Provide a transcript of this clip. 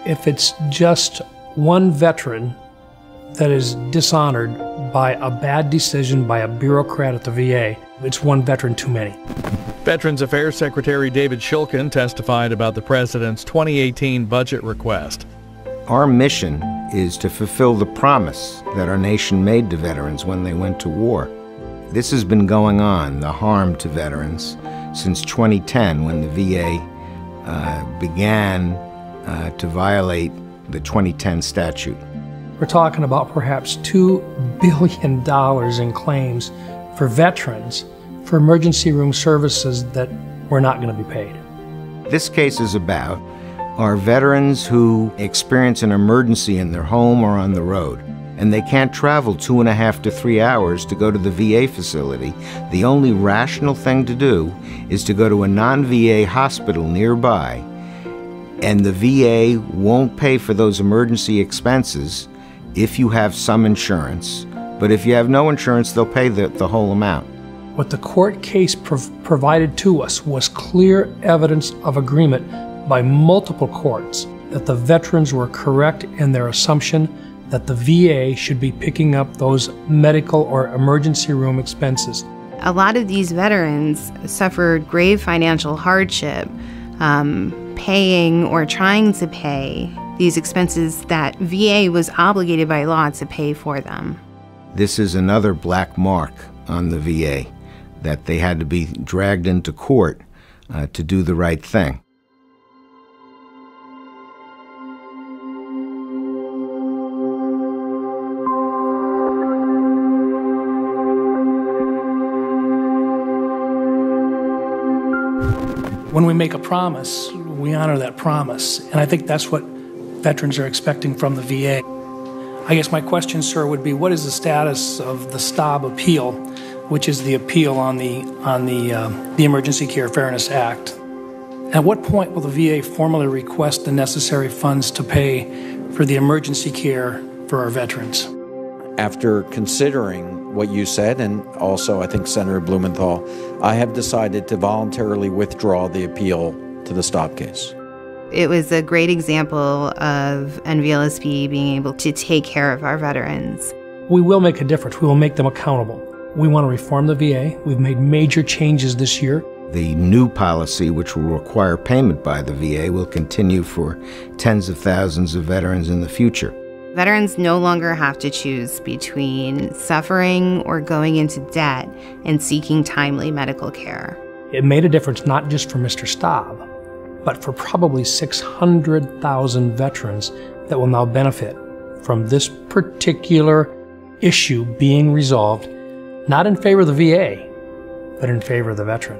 If it's just one veteran that is dishonored by a bad decision by a bureaucrat at the VA, it's one veteran too many. Veterans Affairs Secretary David Shulkin testified about the President's 2018 budget request. Our mission is to fulfill the promise that our nation made to veterans when they went to war. This has been going on, the harm to veterans, since 2010 when the VA began to violate the 2010 statute. We're talking about perhaps $2 billion in claims for veterans for emergency room services that were not going to be paid. This case is about are veterans who experience an emergency in their home or on the road, and they can't travel 2.5 to 3 hours to go to the VA facility. The only rational thing to do is to go to a non-VA hospital nearby, and the VA won't pay for those emergency expenses if you have some insurance, but if you have no insurance, they'll pay the whole amount. What the court case provided to us was clear evidence of agreement by multiple courts that the veterans were correct in their assumption that the VA should be picking up those medical or emergency room expenses. A lot of these veterans suffered grave financial hardship, paying or trying to pay these expenses that VA was obligated by law to pay for them. This is another black mark on the VA, that they had to be dragged into court to do the right thing. When we make a promise, we honor that promise. And I think that's what veterans are expecting from the VA. I guess my question, sir, would be what is the status of the Staab appeal, which is the appeal on the Emergency Care Fairness Act? At what point will the VA formally request the necessary funds to pay for the emergency care for our veterans? After considering what you said, and also I think Senator Blumenthal, I have decided to voluntarily withdraw the appeal to the Staab case. It was a great example of Nvlsp being able to take care of our veterans. We will make a difference. We will make them accountable. We want to reform the VA. We've made major changes this year. The new policy, which will require payment by the VA, will continue for tens of thousands of veterans in the future. Veterans no longer have to choose between suffering or going into debt and seeking timely medical care. It made a difference not just for Mr. Staab, but for probably 600,000 veterans that will now benefit from this particular issue being resolved, not in favor of the VA, but in favor of the veteran.